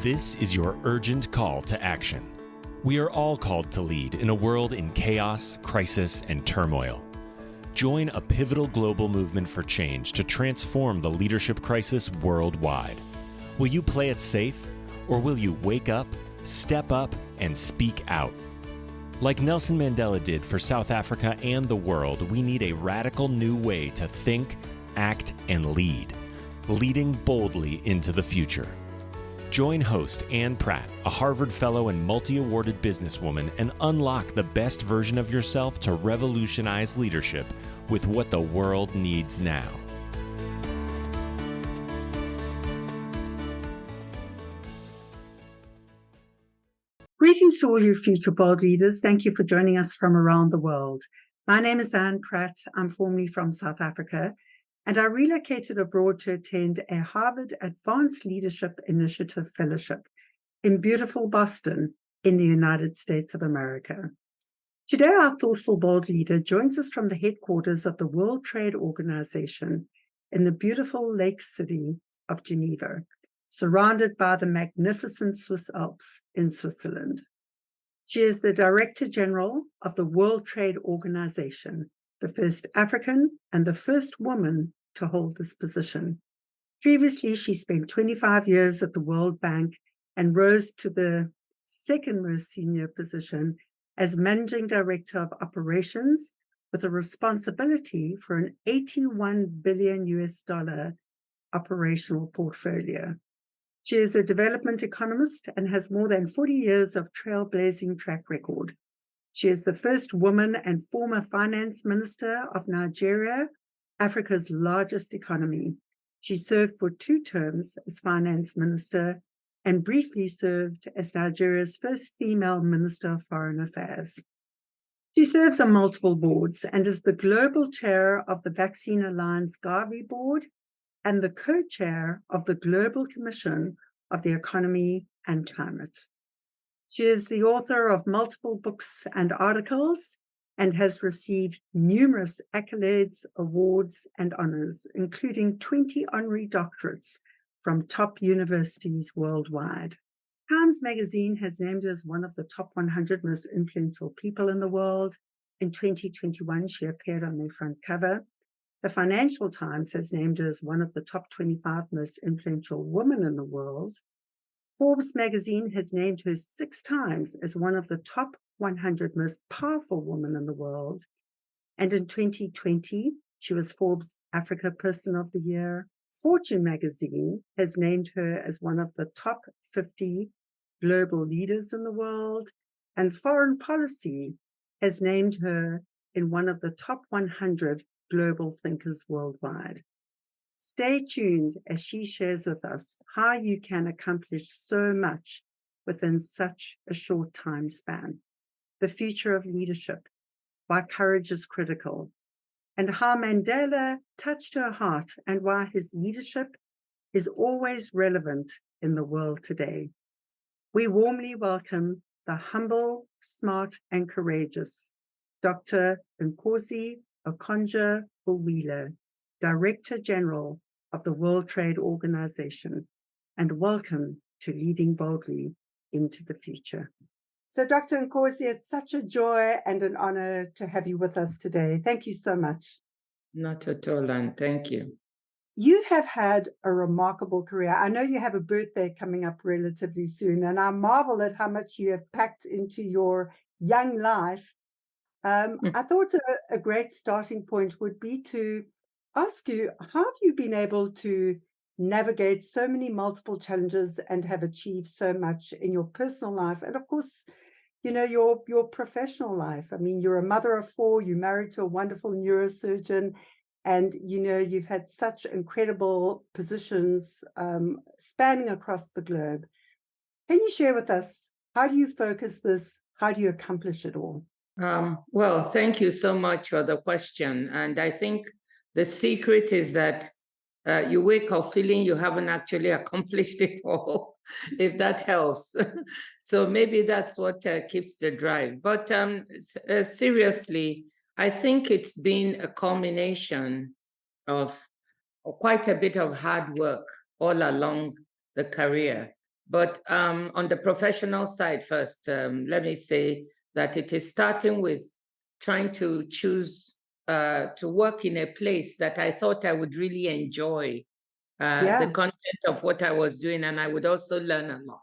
This is your urgent call to action. We are all called to lead in a world in chaos, crisis, and turmoil. Join a pivotal global movement for change to transform the leadership crisis worldwide. Will you play it safe, or will you wake up, step up, and speak out? Like Nelson Mandela did for South Africa and the world, we need a radical new way to think, act, and lead, leading boldly into the future. Join host Ann Pratt, a Harvard Fellow and multi-awarded businesswoman, and unlock the best version of yourself to revolutionize leadership with what the world needs now. Greetings to all you future bold leaders. Thank you for joining us from around the world. My name is Ann Pratt. I'm formerly from South Africa, and I relocated abroad to attend a Harvard Advanced Leadership Initiative Fellowship in beautiful Boston in the United States of America. Today, our thoughtful bold leader joins us from the headquarters of the World Trade Organization in the beautiful lake city of Geneva, surrounded by the magnificent Swiss Alps in Switzerland. She is the Director General of the World Trade Organization, the first African and the first woman to hold this position. Previously, she spent 25 years at the World Bank and rose to the second most senior position as Managing Director of Operations, with a responsibility for an $81 billion operational portfolio. She is a development economist and has more than 40 years of trailblazing track record. She is the first woman and former finance minister of Nigeria, Africa's largest economy. She served for 2 terms as finance minister and briefly served as Nigeria's first female minister of foreign affairs. She serves on multiple boards and is the global chair of the Vaccine Alliance Gavi board and the co-chair of the Global Commission of the Economy and Climate. She is the author of multiple books and articles and has received numerous accolades, awards, and honors, including 20 honorary doctorates from top universities worldwide. Times Magazine has named her as one of the top 100 most influential people in the world. In 2021, she appeared on their front cover. The Financial Times has named her as one of the top 25 most influential women in the world. Forbes magazine has named her 6 times as one of the top 100 most powerful women in the world. And in 2020, she was Forbes Africa Person of the Year. Fortune magazine has named her as one of the top 50 global leaders in the world. And Foreign Policy has named her in one of the top 100 global thinkers worldwide. Stay tuned as she shares with us how you can accomplish so much within such a short time span, the future of leadership, why courage is critical, and how Mandela touched her heart and why his leadership is always relevant in the world today. We warmly welcome the humble, smart, and courageous Dr. Ngozi Okonjo-Iweala, Director General of the World Trade Organization, and welcome to Leading Boldly into the Future. So, Dr. Ngozi, it's such a joy and an honor to have you with us today. Thank you so much. Not at all, and thank you. You have had a remarkable career. I know you have a birthday coming up relatively soon, and I marvel at how much you have packed into your young life. I thought a great starting point would be to ask you, how have you been able to navigate so many multiple challenges and have achieved so much in your personal life? And of course, you know, your professional life. I mean, you're a mother of 4, you're married to a wonderful neurosurgeon, and, you know, you've had such incredible positions spanning across the globe. Can you share with us, how do you focus this? How do you accomplish it all? Well, thank you so much for the question. And I think the secret is that you wake up feeling you haven't actually accomplished it all, if that helps. So maybe that's what keeps the drive. But seriously, I think it's been a culmination of quite a bit of hard work all along the career. But on the professional side first, let me say that it is starting with trying to choose to work in a place that I thought I would really enjoy the content of what I was doing, and I would also learn a lot.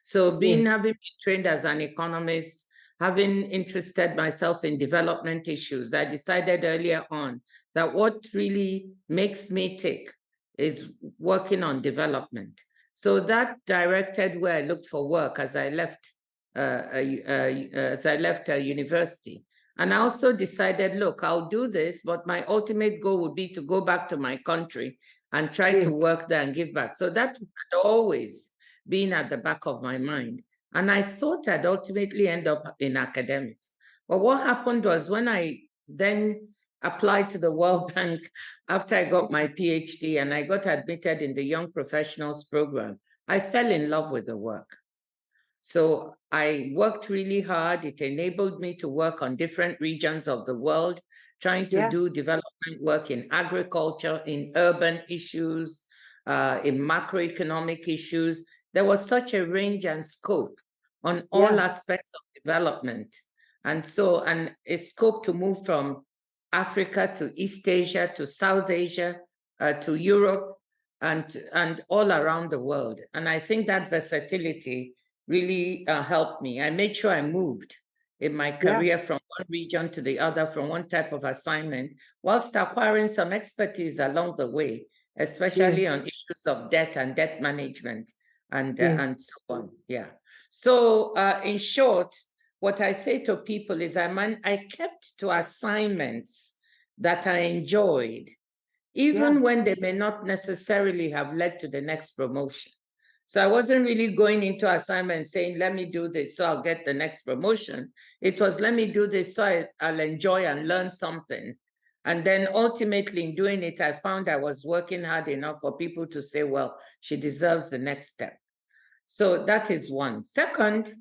So having been trained as an economist, having interested myself in development issues, I decided earlier on that what really makes me tick is working on development. So that directed where I looked for work as I left university. And I also decided, look, I'll do this, but my ultimate goal would be to go back to my country and try to work there and give back. So that had always been at the back of my mind. And I thought I'd ultimately end up in academics. But what happened was when I then applied to the World Bank after I got my PhD and I got admitted in the Young Professionals program, I fell in love with the work. So I worked really hard. It enabled me to work on different regions of the world, trying to do development work in agriculture, in urban issues, in macroeconomic issues. There was such a range and scope on all aspects of development. And so, and a scope to move from Africa to East Asia to South Asia to Europe and all around the world. And I think that versatility really helped me. I made sure I moved in my career from one region to the other, from one type of assignment, whilst acquiring some expertise along the way, especially on issues of debt and debt management and so on. So in short, what I say to people is I kept to assignments that I enjoyed, even when they may not necessarily have led to the next promotion. So I wasn't really going into assignment saying, let me do this so I'll get the next promotion. It was, let me do this so I'll enjoy and learn something. And then ultimately in doing it, I found I was working hard enough for people to say, well, she deserves the next step. So that is one. Second,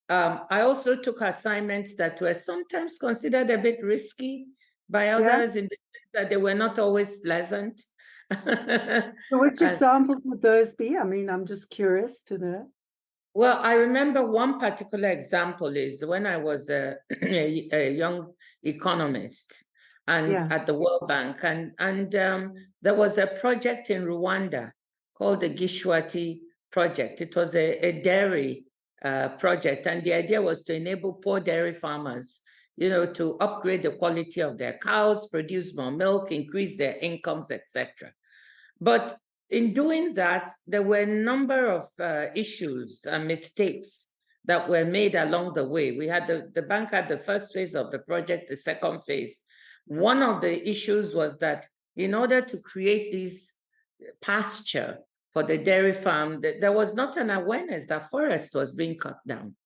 I also took assignments that were sometimes considered a bit risky by others in the sense that they were not always pleasant. So which examples would those be? I mean, I'm just curious to know. Well, I remember one particular example is when I was a young economist and at the World Bank, and there was a project in Rwanda called the Gishwati Project. It was a dairy project, and the idea was to enable poor dairy farmers, to upgrade the quality of their cows, produce more milk, increase their incomes, etc. But in doing that, there were a number of issues and mistakes that were made along the way. We had the bank had the first phase of the project, the second phase. One of the issues was that in order to create this pasture for the dairy farm, there was not an awareness that forest was being cut down.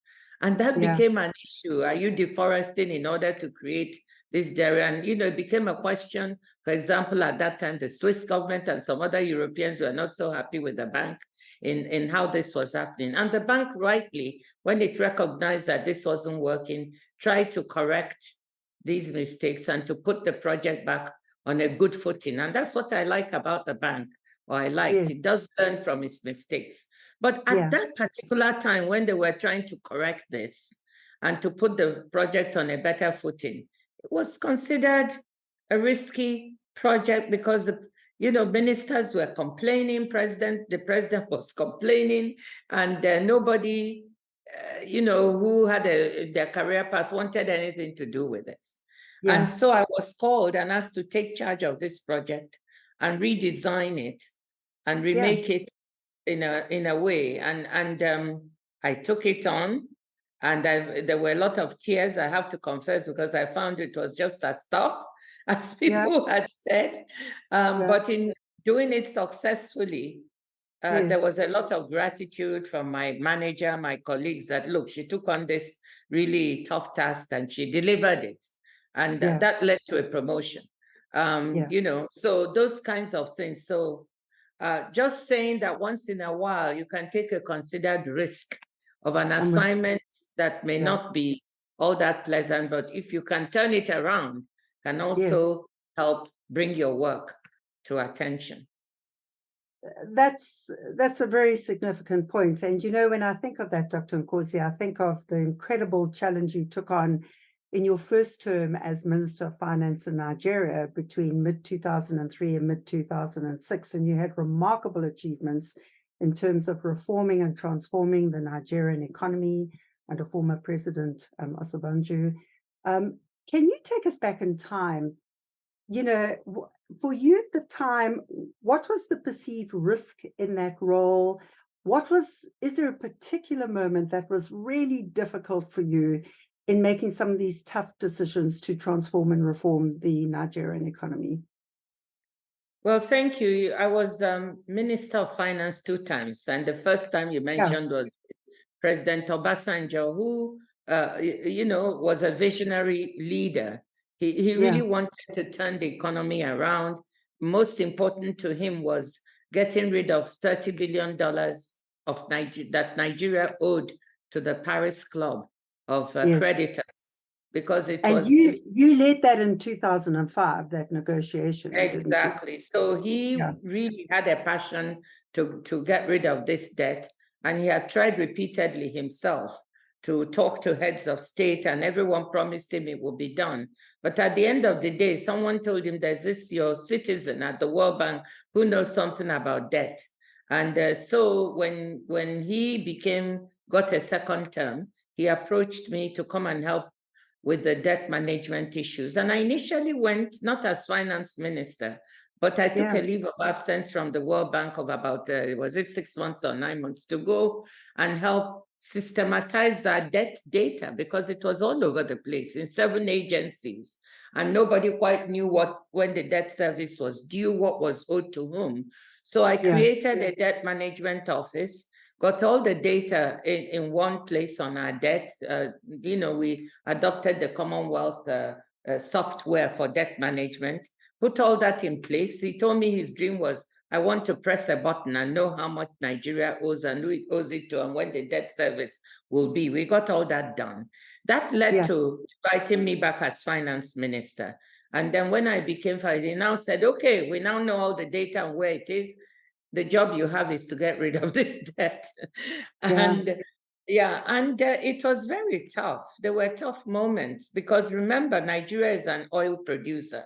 And that became an issue. Are you deforesting in order to create this dairy? And, it became a question. For example, at that time, the Swiss government and some other Europeans were not so happy with the bank in how this was happening. And the bank rightly, when it recognized that this wasn't working, tried to correct these mistakes and to put the project back on a good footing. And that's what I like about the bank, or I liked. It does learn from its mistakes. But at that particular time, when they were trying to correct this and to put the project on a better footing, it was considered a risky project because, ministers were complaining, the president was complaining, and nobody, who had their career path wanted anything to do with this. And so I was called and asked to take charge of this project and redesign it and remake it in a way, and I took it on, and there were a lot of tears, I have to confess, because I found it was just as tough as people had said. But in doing it successfully, there was a lot of gratitude from my manager, my colleagues, that look, she took on this really tough task and she delivered it, and that led to a promotion. So those kinds of things. So just saying that once in a while, you can take a considered risk of an assignment that may not be all that pleasant, but if you can turn it around, can also help bring your work to attention. That's a very significant point. And, you know, when I think of that, Dr. Ngozi, I think of the incredible challenge you took on in your first term as Minister of Finance in Nigeria between mid-2003 and mid-2006. And you had remarkable achievements in terms of reforming and transforming the Nigerian economy under former President Okonjo. Can you take us back in time? You know, for you at the time, what was the perceived risk in that role? Is there a particular moment that was really difficult for you in making some of these tough decisions to transform and reform the Nigerian economy? Well, thank you. I was Minister of Finance 2 times. And the first time you mentioned was President Obasanjo, who, you know, was a visionary leader. He really wanted to turn the economy around. Most important to him was getting rid of $30 billion of that Nigeria owed to the Paris Club of creditors, because it was... And you led that in 2005, that negotiation. Exactly. So he really had a passion to get rid of this debt. And he had tried repeatedly himself to talk to heads of state, and everyone promised him it would be done. But at the end of the day, someone told him, there's this your citizen at the World Bank who knows something about debt. And so when he got a second term, he approached me to come and help with the debt management issues. And I initially went not as finance minister, but I took a leave of absence from the World Bank of about, was it 6 months or 9 months, to go and help systematize our debt data, because it was all over the place in 7 agencies. And nobody quite knew when the debt service was due, what was owed to whom. So I created a debt management office, got all the data in one place on our debt. You know, we adopted the Commonwealth software for debt management, put all that in place. He told me his dream was, I want to press a button and know how much Nigeria owes and who it owes it to and when the debt service will be. We got all that done. That led to inviting me back as finance minister. And then when I became finance, he now said, okay, we now know all the data and where it is. The job you have is to get rid of this debt. And it was very tough. There were tough moments because remember, Nigeria is an oil producer.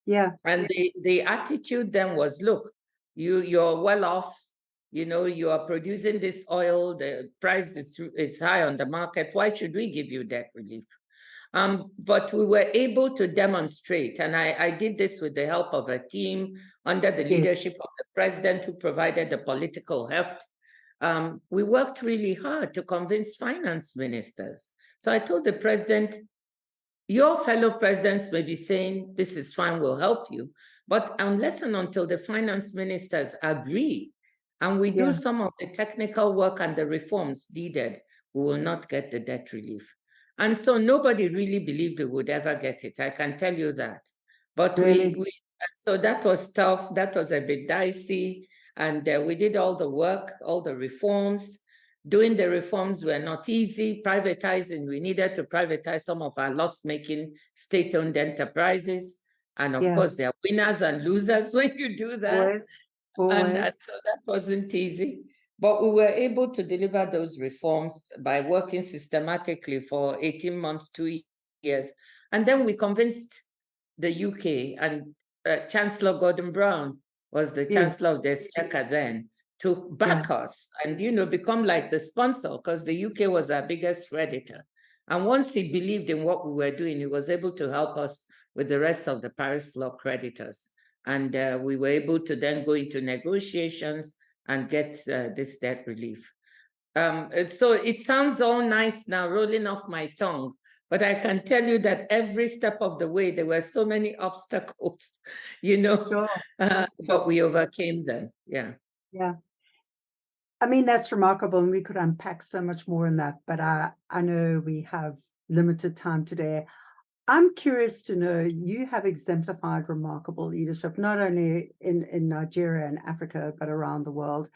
And the attitude then was, look, you're well off, you know, you are producing this oil, the price is high on the market. Why should we give you debt relief? But we were able to demonstrate, and I did this with the help of a team under the leadership of the president, who provided the political heft. We worked really hard to convince finance ministers. So I told the president, your fellow presidents may be saying, this is fine, we'll help you. But unless and until the finance ministers agree, and we do some of the technical work and the reforms needed, we will not get the debt relief. And so nobody really believed we would ever get it. I can tell you that. But so that was tough. That was a bit dicey. And we did all the work, all the reforms. Doing the reforms were not easy. Privatizing, we needed to privatize some of our loss-making state-owned enterprises. And of course, there are winners and losers when you do that. And so that wasn't easy. But we were able to deliver those reforms by working systematically for 18 months, 2 years. And then we convinced the UK, and Chancellor Gordon Brown was the Chancellor of the Exchequer then, to back us and, you know, become like the sponsor, because the UK was our biggest creditor. And once he believed in what we were doing, he was able to help us with the rest of the Paris Club creditors. And we were able to then go into negotiations and get this debt relief. So it sounds all nice now, rolling off my tongue, but I can tell you that every step of the way, there were so many obstacles, you know, but we overcame them. I mean, that's remarkable, and we could unpack so much more in that, but I know we have limited time today. I'm curious to know, you have exemplified remarkable leadership, not only in Nigeria and Africa, but around the world.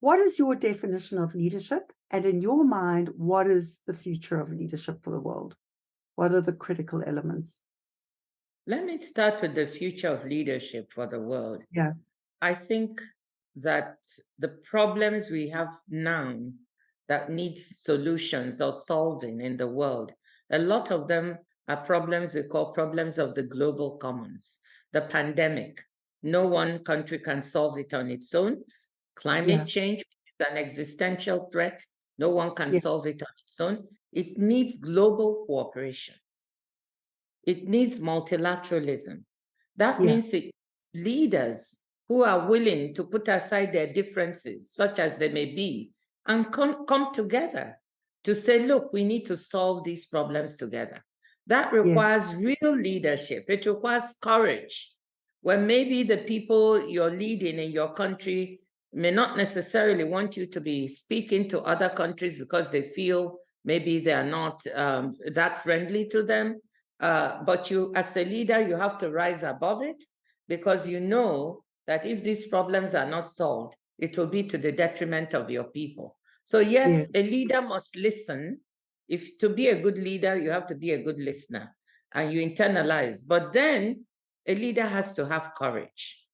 What is your definition of leadership? And in your mind, what is the future of leadership for the world? What are the critical elements? Let me start with the future of leadership for the world. Yeah. I think that the problems we have now that need solutions or solving in the world, a lot of them are problems we call problems of the global commons. The pandemic, no one country can solve it on its own. Climate change is an existential threat. No one can solve it on its own. It needs global cooperation. It needs multilateralism. That means it leaders who are willing to put aside their differences, such as they may be, and come together to say, look, we need to solve these problems together. That requires real leadership. It requires courage. When maybe the people you're leading in your country may not necessarily want you to be speaking to other countries because they feel maybe they are not that friendly to them. But you, as a leader, you have to rise above it, because you know that if these problems are not solved, it will be to the detriment of your people. So yes, a leader must listen. If to be a good leader, you have to be a good listener and you internalize. But then a leader has to have courage.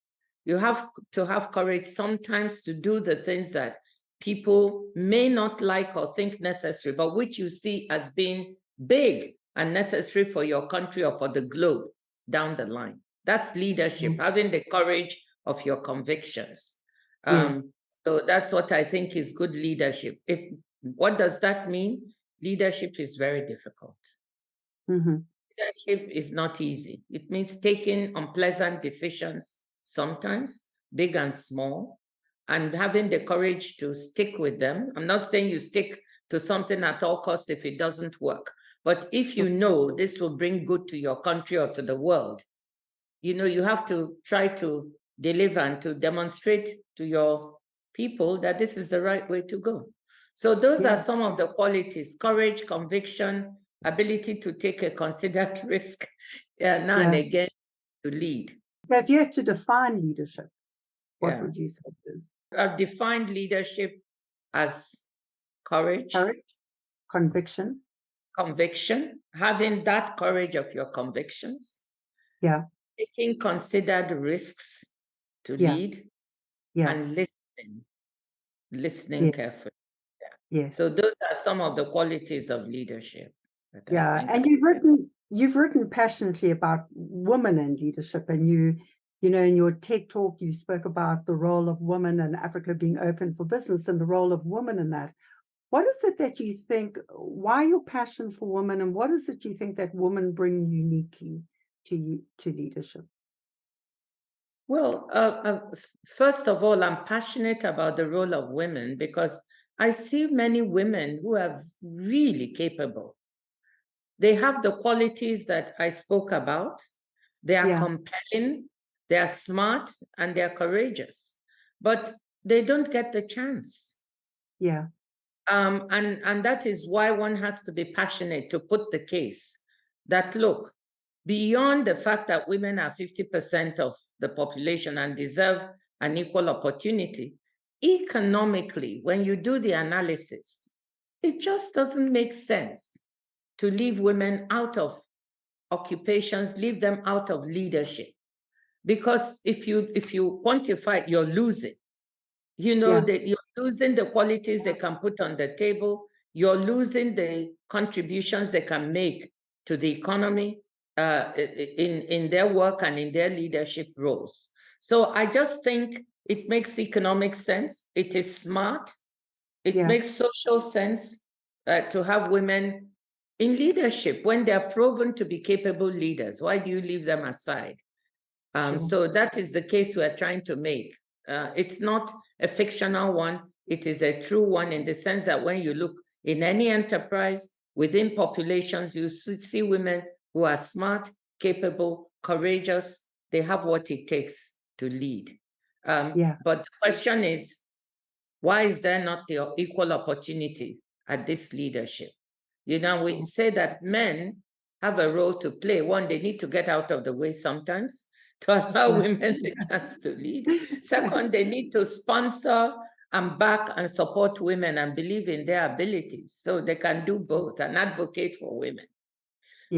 You have to have courage sometimes to do the things that people may not like or think necessary, but which you see as being big and necessary for your country or for the globe down the line. That's leadership, having the courage of your convictions. So that's what I think is good leadership. What does that mean? Leadership is very difficult. Leadership is not easy. It means taking unpleasant decisions, sometimes big and small, and having the courage to stick with them. I'm not saying you stick to something at all costs if it doesn't work. But if you know this will bring good to your country or to the world, you know, you have to try to deliver and to demonstrate to your people that this is the right way to go. So those are some of the qualities: courage, conviction, ability to take a considered risk now and again to lead. So if you had to define leadership, what would you say it is? I've defined leadership as courage, conviction, having that courage of your convictions, taking considered risks to lead, and listening carefully. So those are some of the qualities of leadership. And you've written passionately about women in leadership, and you know, in your TED talk, you spoke about the role of women and Africa being open for business and the role of women in that. What is it that you think, why your passion for women, and what is it you think that women bring uniquely to leadership? Well, first of all, I'm passionate about the role of women because I see many women who are really capable. They have the qualities that I spoke about. They are compelling, they are smart, and they are courageous, but they don't get the chance. And that is why one has to be passionate to put the case that, look, beyond the fact that women are 50% of the population and deserve an equal opportunity, economically, when you do the analysis, it just doesn't make sense to leave women out of occupations, leave them out of leadership. Because if you quantify it, you're losing. You know, that you're losing the qualities they can put on the table. You're losing the contributions they can make to the economy in their work and in their leadership roles. So I just think it makes economic sense. It is smart. It makes social sense to have women in leadership when they're proven to be capable leaders. Why do you leave them aside? So that is the case we're trying to make. It's not a fictional one. It is a true one in the sense that when you look in any enterprise within populations, you see women who are smart, capable, courageous. They have what it takes to lead. But the question is, why is there not the equal opportunity at this leadership? You know, we say that men have a role to play. One, they need to get out of the way sometimes to allow women the chance to lead. Second, they need to sponsor and back and support women and believe in their abilities so they can do both and advocate for women.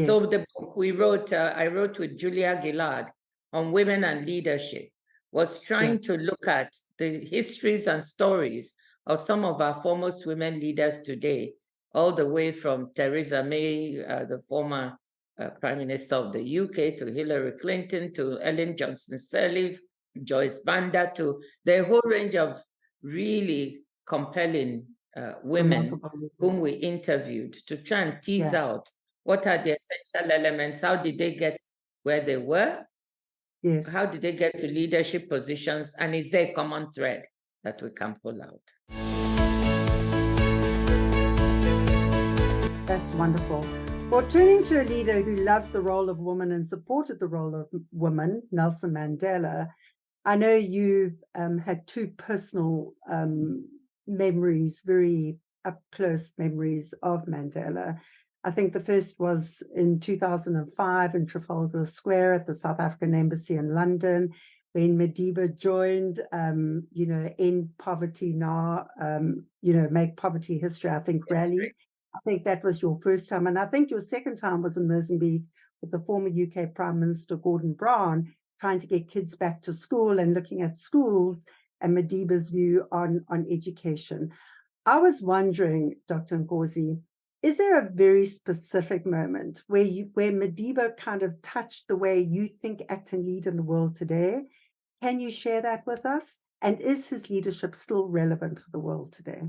So the book we wrote, I wrote with Julia Gillard on women and leadership. was trying to look at the histories and stories of some of our foremost women leaders today, all the way from Theresa May, the former Prime Minister of the UK, to Hillary Clinton, to Ellen Johnson Sirleaf, Joyce Banda, to the whole range of really compelling women whom we interviewed to try and tease out what are the essential elements, how did they get where they were, how did they get to leadership positions, and is there a common thread that we can pull out? That's wonderful. Well, turning to a leader who loved the role of woman and supported the role of woman, Nelson Mandela, I know you had two personal memories, very up-close memories of Mandela. I think the first was in 2005 in Trafalgar Square at the South African Embassy in London, when Madiba joined, End Poverty Now, Make Poverty History, I think, rally. I think that was your first time. And I think your second time was in Mozambique with the former UK Prime Minister Gordon Brown, trying to get kids back to school and looking at schools and Madiba's view on education. I was wondering, Dr. Ngozi, is there a very specific moment where Madiba kind of touched the way you think, act, and lead in the world today? Can you share that with us? And is his leadership still relevant for the world today?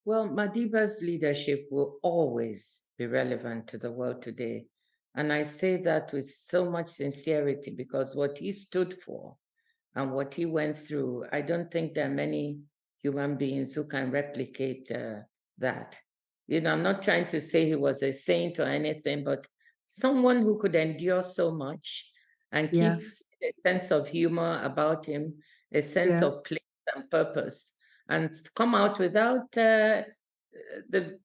Well, Madiba's leadership will always be relevant to the world today. And I say that with so much sincerity because what he stood for and what he went through, I don't think there are many human beings who can replicate that. I'm not trying to say he was a saint or anything, but someone who could endure so much and keep a sense of humor about him, a sense of place and purpose, and come out without the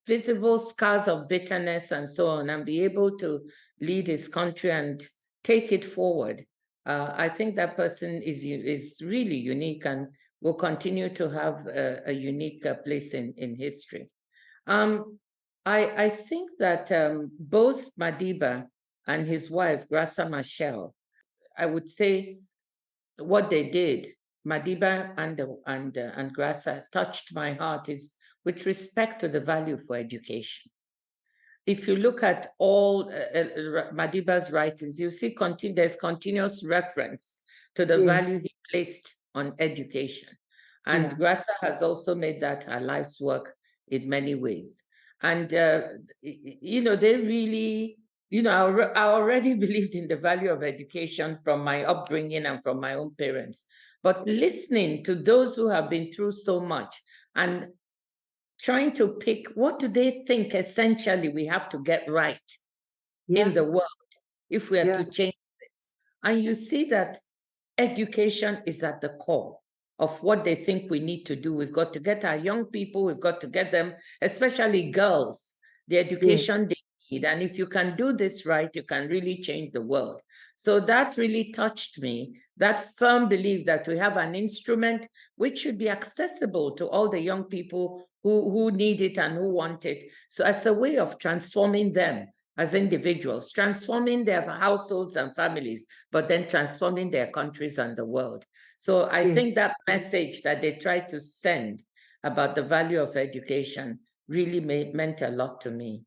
visible scars of bitterness and so on, and be able to lead his country and take it forward. I think that person is really unique and will continue to have a unique place in history. I think that both Madiba and his wife, Graça Machel, I would say what they did, Madiba and Graça, touched my heart is with respect to the value for education. If you look at all Madiba's writings, you see there's continuous reference to the value he placed on education. And Graça has also made that her life's work in many ways. And, they really, I already believed in the value of education from my upbringing and from my own parents. But listening to those who have been through so much and trying to pick what do they think essentially we have to get right in the world if we are to change things. And you see that education is at the core of what they think we need to do. We've got to get our young people, we've got to get them, especially girls, the education they need. And if you can do this right, you can really change the world. So that really touched me, that firm belief that we have an instrument which should be accessible to all the young people who need it and who want it. So as a way of transforming them as individuals, transforming their households and families, but then transforming their countries and the world. So I think that message that they tried to send about the value of education really meant a lot to me.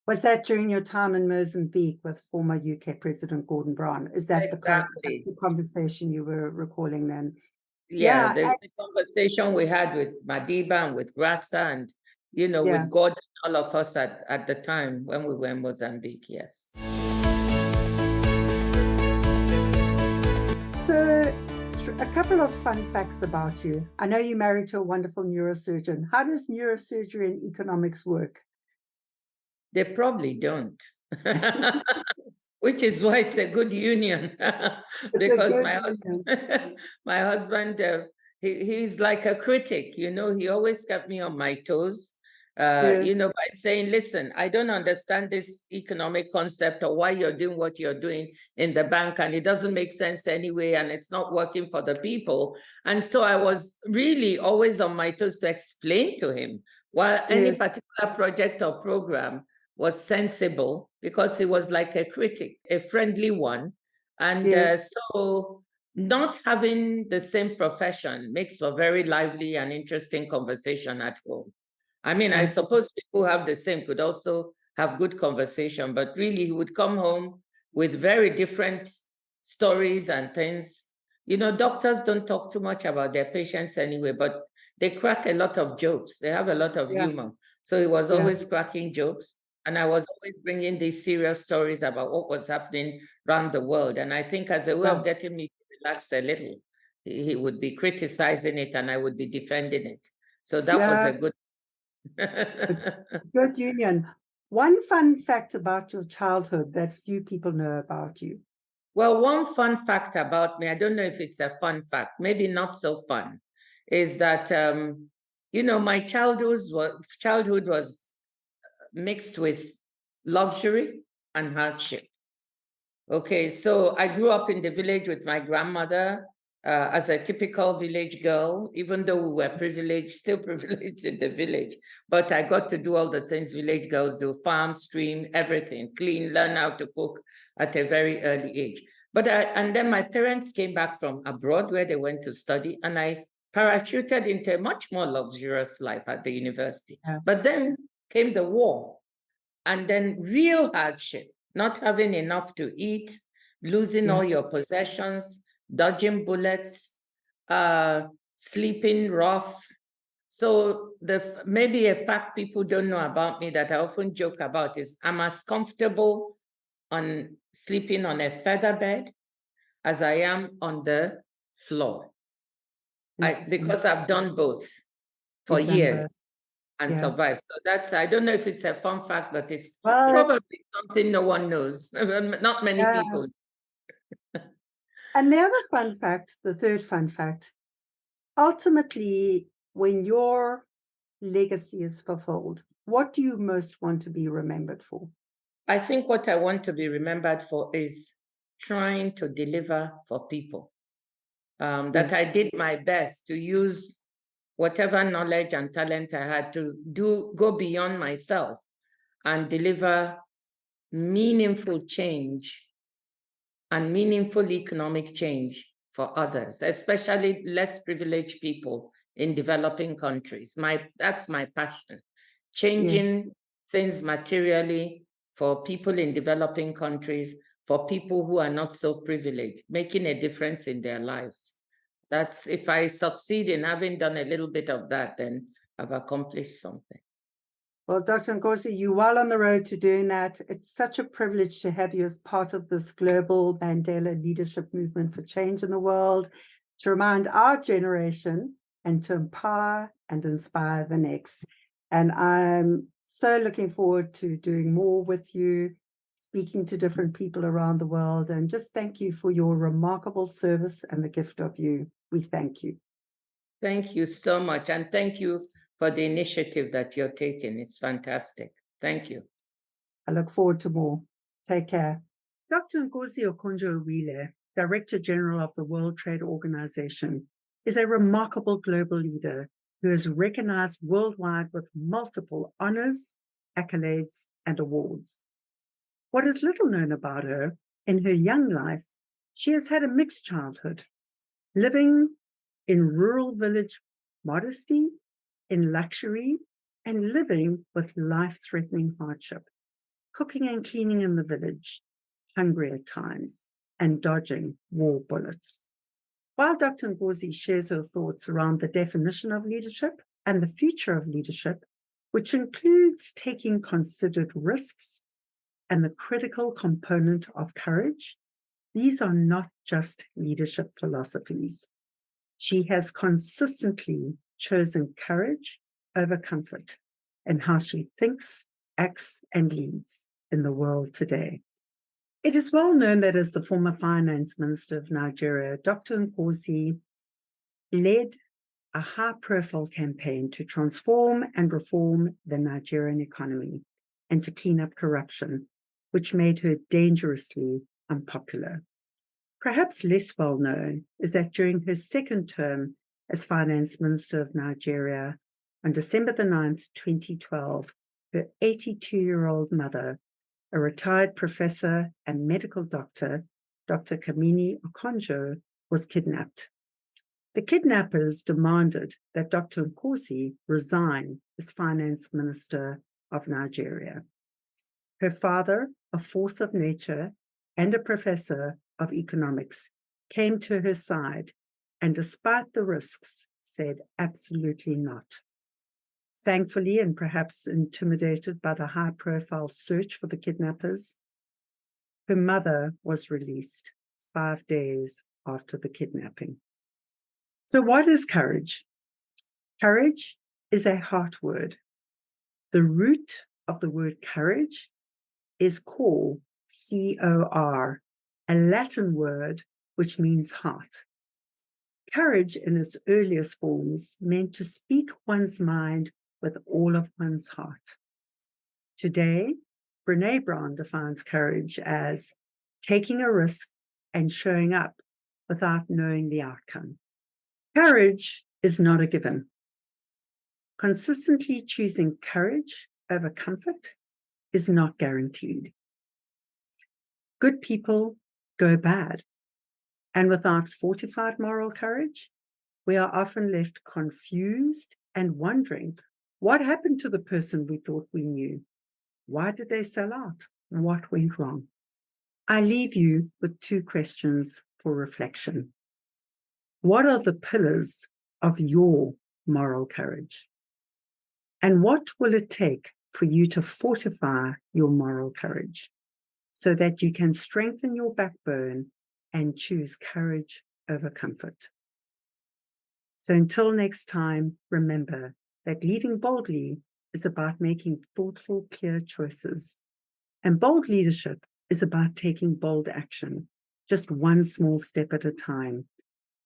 Was that during your time in Mozambique with former UK President Gordon Brown? Is that the conversation you were recalling then? Yeah, the conversation we had with Madiba and with Graça and, with Gordon, all of us at the time when we were in Mozambique, yes. So a couple of fun facts about you. I know you're married to a wonderful neurosurgeon. How does neurosurgery and economics work? They probably don't. Which is why it's a good union. Because my husband, he's like a critic, he always kept me on my toes, by saying, listen, I don't understand this economic concept or why you're doing what you're doing in the bank, and it doesn't make sense anyway, and it's not working for the people. And so I was really always on my toes to explain to him why any particular project or program was sensible, because he was like a critic, a friendly one. And so not having the same profession makes for very lively and interesting conversation at home. I mean, I suppose people who have the same could also have good conversation, but really he would come home with very different stories and things. You know, doctors don't talk too much about their patients anyway, but they crack a lot of jokes. They have a lot of humor. So he was always cracking jokes. And I was always bringing these serious stories about what was happening around the world. And I think as a way of getting me to relax a little, he would be criticizing it and I would be defending it. So that was a good good union. One fun fact about your childhood that few people know about you. Well, one fun fact about me, I don't know if it's a fun fact, maybe not so fun, is that, you know, my childhood was mixed with luxury and hardship. Okay, so I grew up in the village with my grandmother as a typical village girl, even though we were privileged, still privileged in the village. But I got to do all the things village girls do: farm, stream, everything, clean, learn how to cook at a very early age. And then my parents came back from abroad where they went to study, and I parachuted into a much more luxurious life at the university. But then came the war, and then real hardship. Not having enough to eat, losing all your possessions, dodging bullets, sleeping rough. So maybe a fact people don't know about me that I often joke about is I'm as comfortable on sleeping on a feather bed as I am on the floor. Because I've done both for years. And survive. So I don't know if it's a fun fact, but it's probably something no one knows. Not many people. And the other fun fact, the third fun fact, ultimately, when your legacy is fulfilled, what do you most want to be remembered for? I think what I want to be remembered for is trying to deliver for people. That I did my best to use whatever knowledge and talent I had to go beyond myself and deliver meaningful change and meaningful economic change for others, especially less privileged people in developing countries. That's my passion. Changing things materially for people in developing countries, for people who are not so privileged, making a difference in their lives. That's, if I succeed in having done a little bit of that, then I've accomplished something. Well, Dr. Ngozi, you're well on the road to doing that. It's such a privilege to have you as part of this global Mandela leadership movement for change in the world, to remind our generation and to empower and inspire the next. And I'm so looking forward to doing more with you, speaking to different people around the world, and just thank you for your remarkable service and the gift of you. We thank you. Thank you so much. And thank you for the initiative that you're taking. It's fantastic. Thank you. I look forward to more. Take care. Dr. Ngozi Okonjo-Iweala, Director General of the World Trade Organization, is a remarkable global leader who is recognized worldwide with multiple honors, accolades, and awards. What is little known about her, in her young life, she has had a mixed childhood, living in rural village Modesty, in luxury, and living with life-threatening hardship, cooking and cleaning in the village, hungry at times, and dodging war bullets. While Dr. Ngozi shares her thoughts around the definition of leadership and the future of leadership, which includes taking considered risks and the critical component of courage, these are not just leadership philosophies. She has consistently chosen courage over comfort in how she thinks, acts, and leads in the world today. It is well known that as the former finance minister of Nigeria, Dr. Ngozi led a high-profile campaign to transform and reform the Nigerian economy and to clean up corruption, which made her dangerously unpopular. Perhaps less well known is that during her second term as finance minister of Nigeria, on December the 9th, 2012, her 82-year-old mother, a retired professor and medical doctor, Dr. Ngozi Okonjo, was kidnapped. The kidnappers demanded that Dr. Nkosi resign as finance minister of Nigeria. Her father, a force of nature and a professor of economics, came to her side and, despite the risks, said absolutely not. Thankfully, and perhaps intimidated by the high-profile search for the kidnappers, her mother was released 5 days after the kidnapping. So what is courage? Courage is a heart word. The root of the word courage is cor, C-O-R, a Latin word which means heart. Courage in its earliest forms meant to speak one's mind with all of one's heart. Today, Brené Brown defines courage as taking a risk and showing up without knowing the outcome. Courage is not a given. Consistently choosing courage over comfort is not guaranteed. Good people go bad, and without fortified moral courage, we are often left confused and wondering, what happened to the person we thought we knew? Why did they sell out? What went wrong? I leave you with 2 questions for reflection. What are the pillars of your moral courage? And what will it take for you to fortify your moral courage so that you can strengthen your backbone and choose courage over comfort? So until next time, remember that leading boldly is about making thoughtful, clear choices. And bold leadership is about taking bold action, just one small step at a time.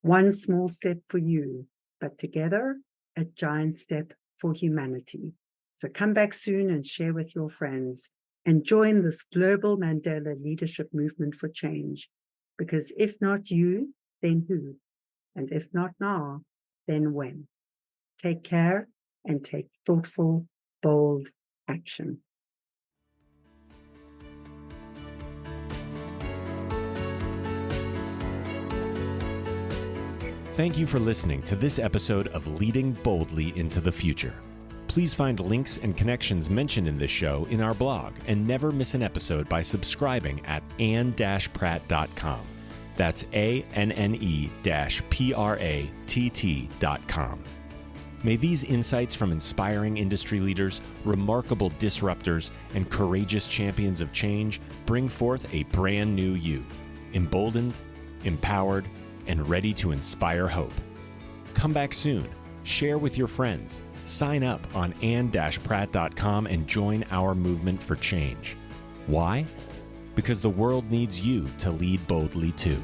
One small step for you, but together, a giant step for humanity. So come back soon and share with your friends and join this global Mandela leadership movement for change. Because if not you, then who? And if not now, then when? Take care and take thoughtful, bold action. Thank you for listening to this episode of Leading Boldly into the Future. Please find links and connections mentioned in this show in our blog and never miss an episode by subscribing at anne-pratt.com. That's ANNE-PRATT.com. May these insights from inspiring industry leaders, remarkable disruptors, and courageous champions of change bring forth a brand new you, emboldened, empowered, and ready to inspire hope. Come back soon, share with your friends, sign up on anne-pratt.com and join our movement for change. Why? Because the world needs you to lead boldly too.